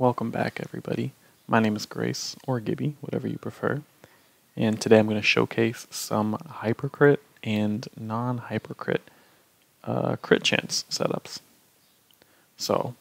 Welcome back, everybody. My name is Grace, or Gibby, whatever you prefer, and today I'm going to showcase some Hypercrit and non-Hypercrit crit chance setups. So,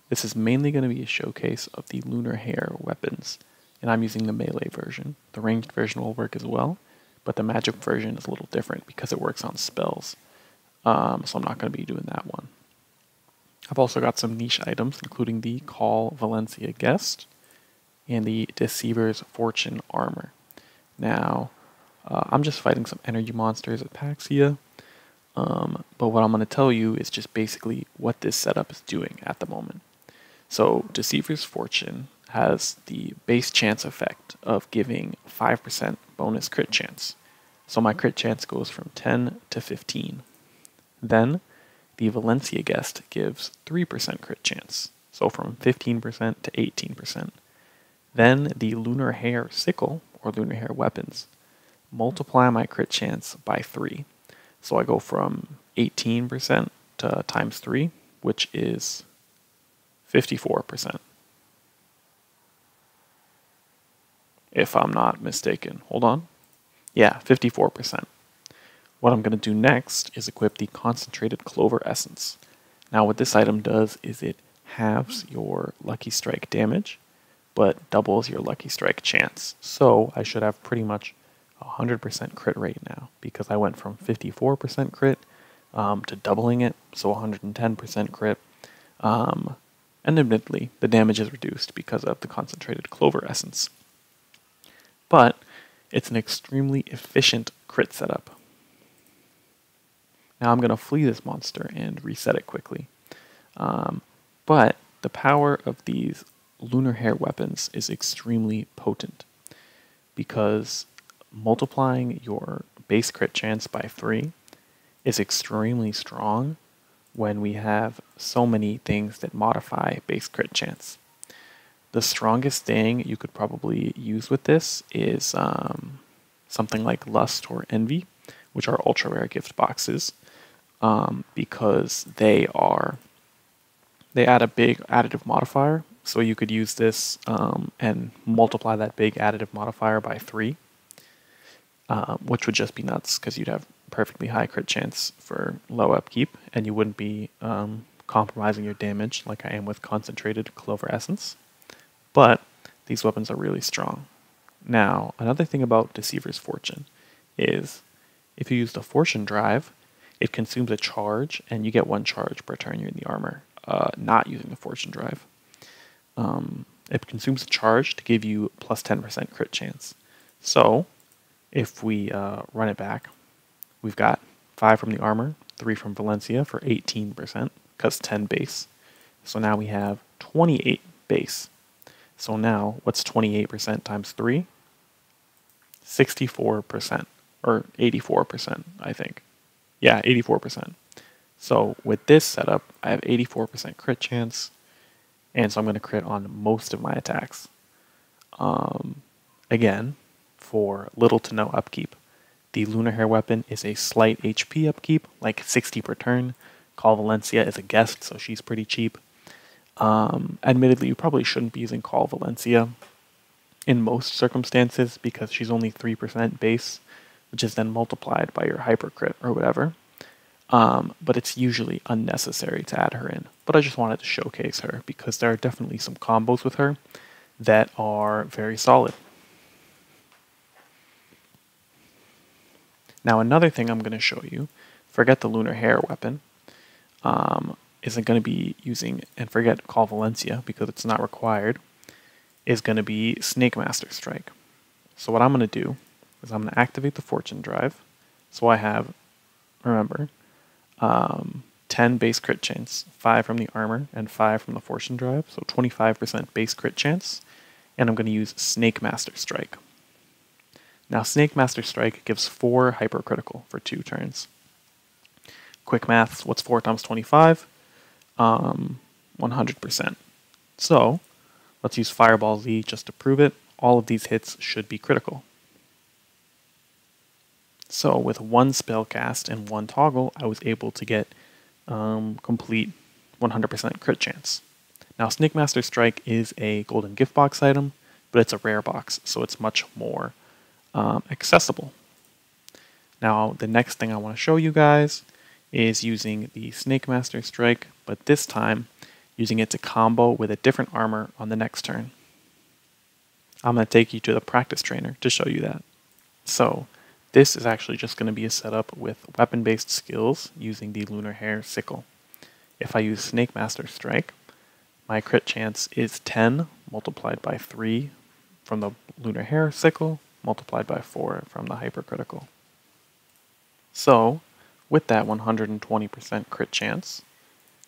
this is mainly going to be a showcase of the Lunar Hare weapons, and I'm using the melee version. The ranged version will work as well, but the magic version is a little different because it works on spells, so I'm not going to be doing that one. I've also got some niche items, including the Call Valencia Guest and the Deceiver's Fortune Armor. Now, I'm just fighting some energy monsters at Paxia, but what I'm going to tell you is just basically what this setup is doing at the moment. So, Deceiver's Fortune has the base chance effect of giving 5% bonus crit chance. So my crit chance goes from 10 to 15. Then, the Valencia Guest gives 3% crit chance, so from 15% to 18%. Then the Lunar Hare Sickle, or Lunar Hare Weapons, multiply my crit chance by 3. So I go from 18% to times 3, which is 54%. If I'm not mistaken. Hold on. Yeah, 54%. What I'm going to do next is equip the Concentrated Clover Essence. Now what this item does is it halves your Lucky Strike damage, but doubles your Lucky Strike chance. So I should have pretty much 100% crit rate now, because I went from 54% crit to doubling it, so 110% crit. And admittedly, the damage is reduced because of the Concentrated Clover Essence. But it's an extremely efficient crit setup. Now I'm going to flee this monster and reset it quickly. But the power of these Lunar Hare weapons is extremely potent, because multiplying your base crit chance by 3 is extremely strong when we have so many things that modify base crit chance. The strongest thing you could probably use with this is something like Lust or Envy, which are ultra rare gift boxes. Because they add a big additive modifier, so you could use this and multiply that big additive modifier by 3, which would just be nuts, because you'd have perfectly high crit chance for low upkeep, and you wouldn't be compromising your damage like I am with Concentrated Clover Essence. But these weapons are really strong. Now, another thing about Deceiver's Fortune is if you use the Fortune Drive, it consumes a charge, and you get 1 charge per turn you're in the armor, not using the Fortune Drive. It consumes a charge to give you plus 10% crit chance. So, if we run it back, we've got 5 from the armor, 3 from Valencia for 18%, because 10 base. So now we have 28 base. So now, what's 28% times 3? 64%, or 84%, I think. Yeah, 84%. So with this setup, I have 84% crit chance, and so I'm going to crit on most of my attacks. Again, for little to no upkeep. The Lunar Hare weapon is a slight HP upkeep, like 60 per turn. Call Valencia is a guest, so she's pretty cheap. Admittedly, you probably shouldn't be using Call Valencia in most circumstances, because she's only 3% base, which is then multiplied by your Hypercrit or whatever. But it's usually unnecessary to add her in. But I just wanted to showcase her, because there are definitely some combos with her that are very solid. Now another thing I'm going to show you, forget the Lunar Hare weapon, isn't going to be using, and forget Call Valencia because it's not required, is going to be Snake Master Strike. So what I'm going to do is I'm going to activate the Fortune Drive. So I have, remember, 10 base crit chance, 5 from the armor, and 5 from the Fortune Drive, so 25% base crit chance, and I'm going to use Snake Master Strike. Now Snake Master Strike gives 4 hypercritical for 2 turns. Quick maths, what's 4 times 25? 100%. So, let's use Fireball Z just to prove it. All of these hits should be critical. So with 1 spell cast and 1 toggle, I was able to get complete 100% crit chance. Now, Snake Master Strike is a golden gift box item, but it's a rare box, so it's much more accessible. Now, the next thing I want to show you guys is using the Snake Master Strike, but this time using it to combo with a different armor on the next turn. I'm going to take you to the practice trainer to show you that. So, this is actually just going to be a setup with weapon-based skills using the Lunar Hare sickle. If I use Snake Master Strike, my crit chance is 10 multiplied by 3 from the Lunar Hare sickle multiplied by 4 from the hypercritical. So, with that 120% crit chance,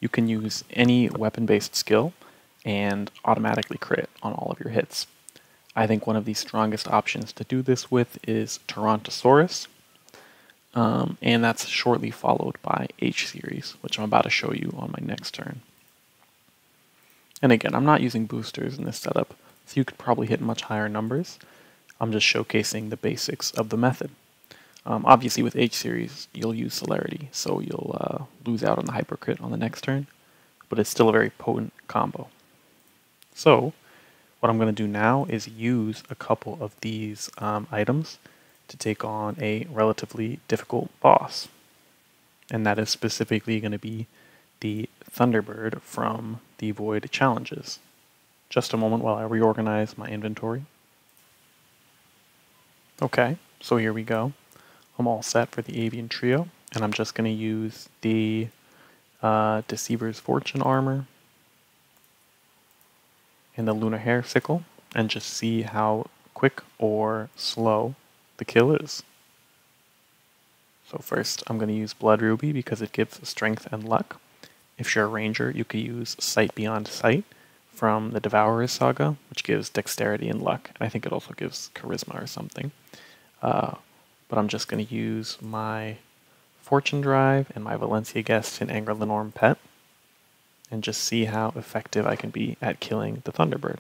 you can use any weapon-based skill and automatically crit on all of your hits. I think one of the strongest options to do this with is Tyrantosaurus, and that's shortly followed by H-Series, which I'm about to show you on my next turn. And again, I'm not using boosters in this setup, so you could probably hit much higher numbers. I'm just showcasing the basics of the method. Obviously with H-Series, you'll use Celerity, so you'll lose out on the Hypercrit on the next turn, but it's still a very potent combo. So, what I'm going to do now is use a couple of these items to take on a relatively difficult boss. And that is specifically going to be the Thunderbird from the Void Challenges. Just a moment while I reorganize my inventory. Okay, so here we go. I'm all set for the Avian Trio, and I'm just going to use the Deceiver's Fortune armor and the Lunar Hare sickle, and just see how quick or slow the kill is. So first, I'm going to use Blood Ruby because it gives strength and luck. If you're a ranger, you could use Sight Beyond Sight from the Devourer's Saga, which gives dexterity and luck, and I think it also gives charisma or something. But I'm just going to use my Fortune Drive and my Valencia Guest and Angler Pet, and just see how effective I can be at killing the Thunderbird.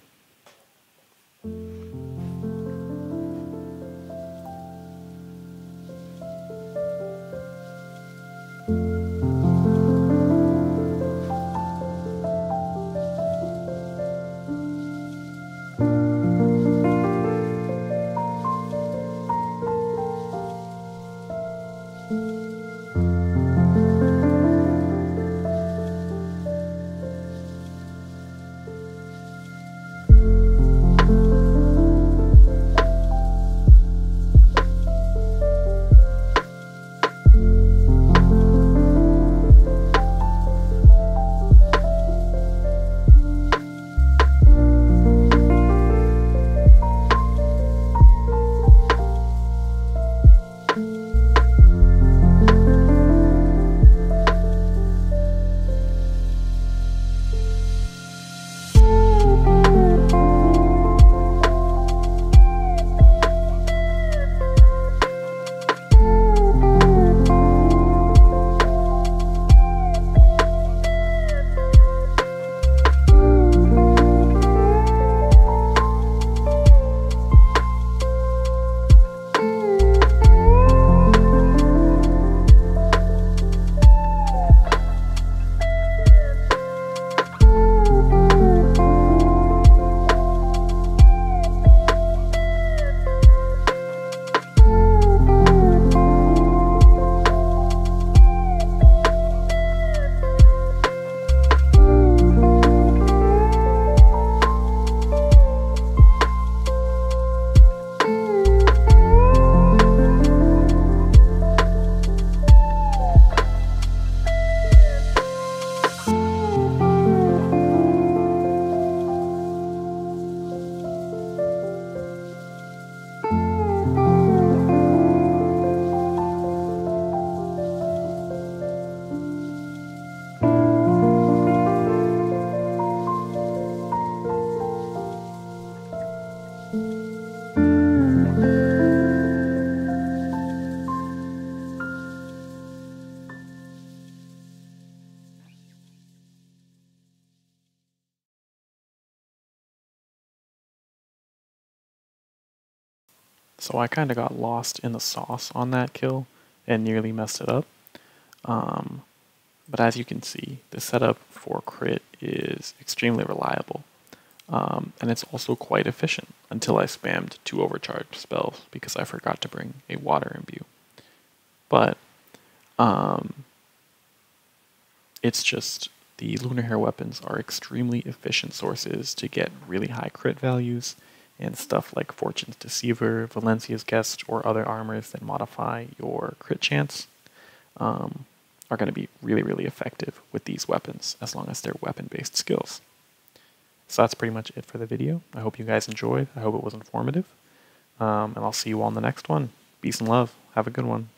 So I kind of got lost in the sauce on that kill and nearly messed it up. But as you can see, the setup for crit is extremely reliable. And it's also quite efficient until I spammed 2 overcharged spells because I forgot to bring a water imbue. But it's just the Lunar Hare weapons are extremely efficient sources to get really high crit values, and stuff like Fortune's Deceiver, Valencia's Guest, or other armors that modify your crit chance are going to be really, really effective with these weapons as long as they're weapon-based skills. So that's pretty much it for the video. I hope you guys enjoyed. I hope it was informative. And I'll see you all in the next one. Peace and love. Have a good one.